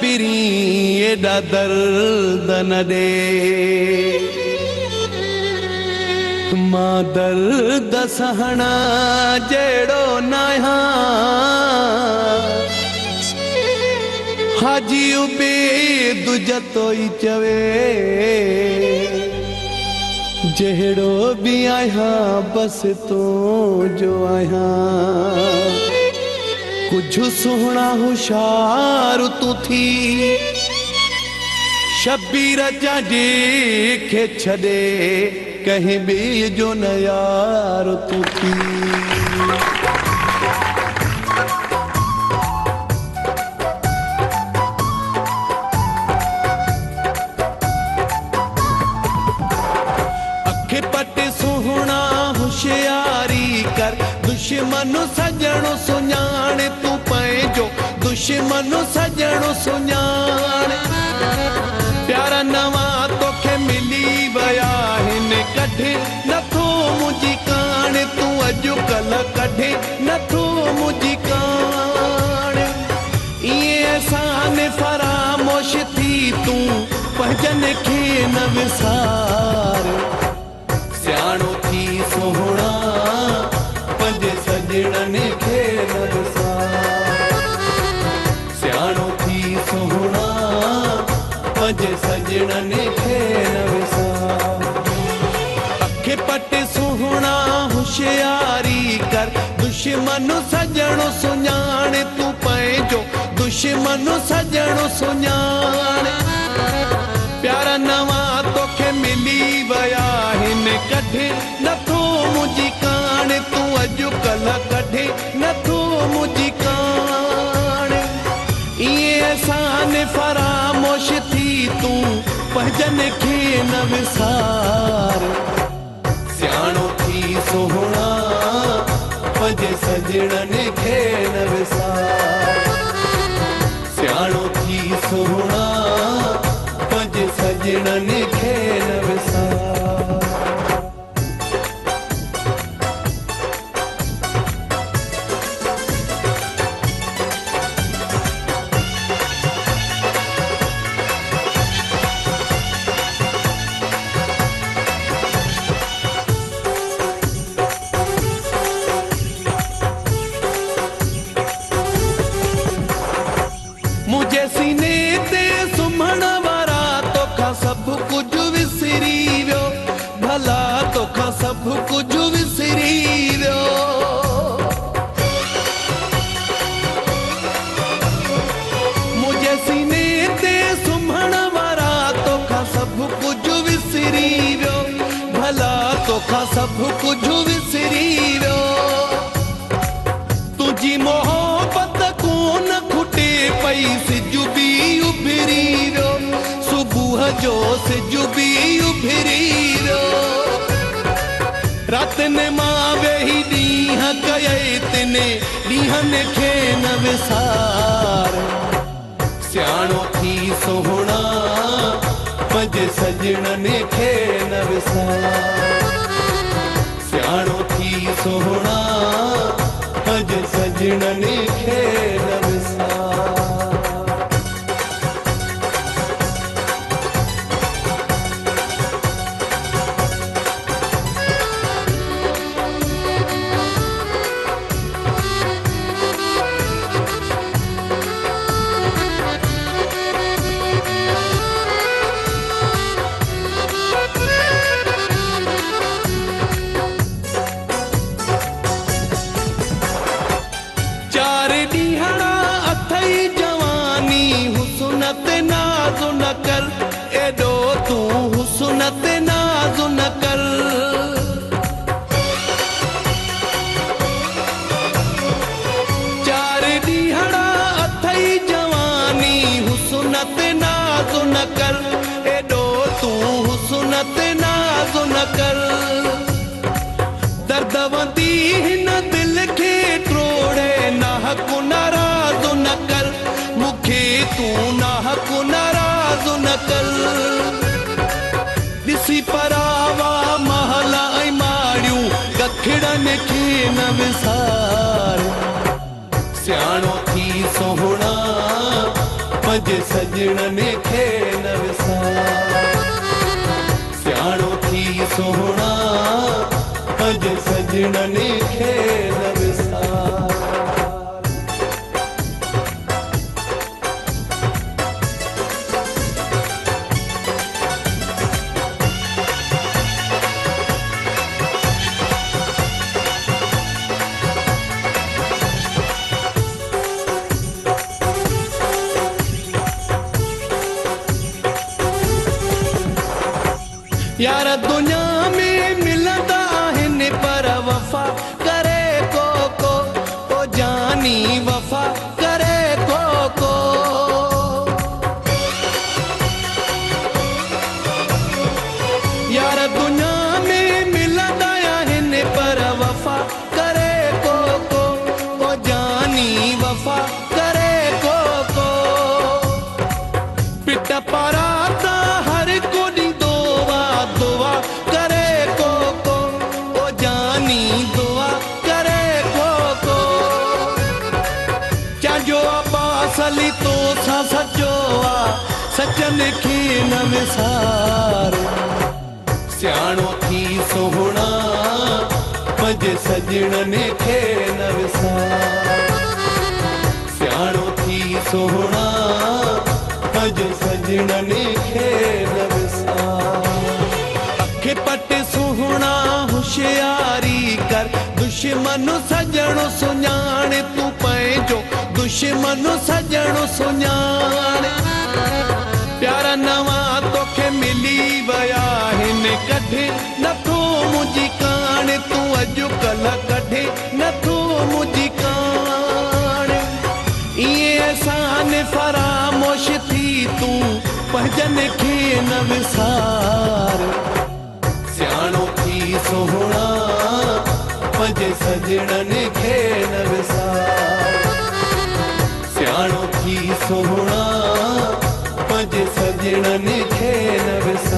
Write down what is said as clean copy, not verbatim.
पिरी एॾा दर्द न ॾे मां दर्द सहण जहिड़ो न आहियां हाजी उबेद जतोई चवे जहिड़ो बि आहियां बसि तुंहिंजो आहियां कुझु सुहिणा होशियार तूं थी शबीर जा खे छॾे कंहिं ॿिए जो न यार तूं थी अखे पट सुहिणा होशियारी कर दुश्मन सजणो सुञाण तूं पंहिंजो दुश्मन सजणो सुञाण प्यारा नवां तोखे मिली विया हिन कढे नथो मुंहिंजी कान तूं अॼुकल्ह कढे नथो मुंहिंजी कान इएं अहसान फरामोश थी तूं पंहिंजनि खे न विसार सियाणो थी सुहिणा पंहिंजे सजणनि खे न विसार सियाणो थी सुहिणा पंहिंजे सजणनि खे न विसार अखे पट सुहिणा होशियारी कर दुश्मन सजणो सुञाण तूं पंहिंजो दुश्मन सजणो सुञाण प्यारा नवां तोखे मिली विया हिन कढे नथो मुंहिंजी कान तूं अॼुकल्ह कढे नथो मुंहिंजी कान इएं अहसान फरामोश थी तूं पंहिंजनि खे न विसार सियाणो थी सुहिणा पंहिंजे सजणनि खे न विसार सियाणो थी सुहिणा पंहिंजे सजणनि खे न विसार मुझे सीने ते सुम्हण वारा तोखां सभु कुझु विसरी वियो भला तोखां सभु कुझु विसरी वियो मुझे सीने ते सुम्हण वारा तोखां सभु कुझु विसरी वियो भला तोखां सभु कुझु विसरी वियो तुंहिंजी मोहबत कोन खुटे पई सिजु बि उभिरी वियो सुबुह जो सिजु बि उभिरी वियो रातिनि मां वेही ॾींहं कयई तिने ॾींहंनि खे न विसार सियाणो थी सुहिणा पंहिंजे सजणनि खे न विसार सियाणो थी सुहिणा पंहिंजे सजणनि खे न विसार एॾो तूं हुस्न ते नाज़ न कर चारि ॾींहड़ा अथई जवानी हुस्न ते नाज़ न कर एॾो तूं हुस्न ते नाज़ न कर दर्द वंदी हिन दिल खे ट्रोड़े नाहक नाराज़ न कर मूंखे तूं नाहक नाराज़ न कर ॾिसी परावा महला ऐं माड़ियूं कखड़नि खे न विसार सियाणो थी सुहिणा पंहिंजे सजणनि खे न विसार सियाणो थी सोहणा पंहिंजे सजणनि खे न विसार यार दुनिया में मिलंदा आहिनि पर वफ़ा करे को ओ जानी वफ़ा करे को यार दुनिया में मिलंदा आहिनि पर वफ़ा करे को ओ जानी वफ़ा करे को पिट पराता हर को दुआ करे को ओ जानी दुआ करे को क्या जो अब्बास अली तो सा सचो आ सचन खे न विसार सियाणो थी सोहणा पंहिंजे सजणनि खे न विसार सियाणो थी सोहणा पंहिंजे सजणनि खे न विसार पट सुहणा होशियारी कर दुश्मन सजणो सुञाण तूं पंहिंजो दुश्मन सजणो सुञाण प्यारा नवां तोखे मिली विया आहिनि कढे नथो मुंहिंजी कान तूं अॼुकल्ह कढे नथो मुंहिंजी कान ईअं अहसान फरामोश थी तूं पंहिंजनि खे न विसार सियाणो थी सोहणा पंहिंजे सजणनि खे न विसार सियाणो थी सोहणा पंहिंजे सजणनि खे न विसार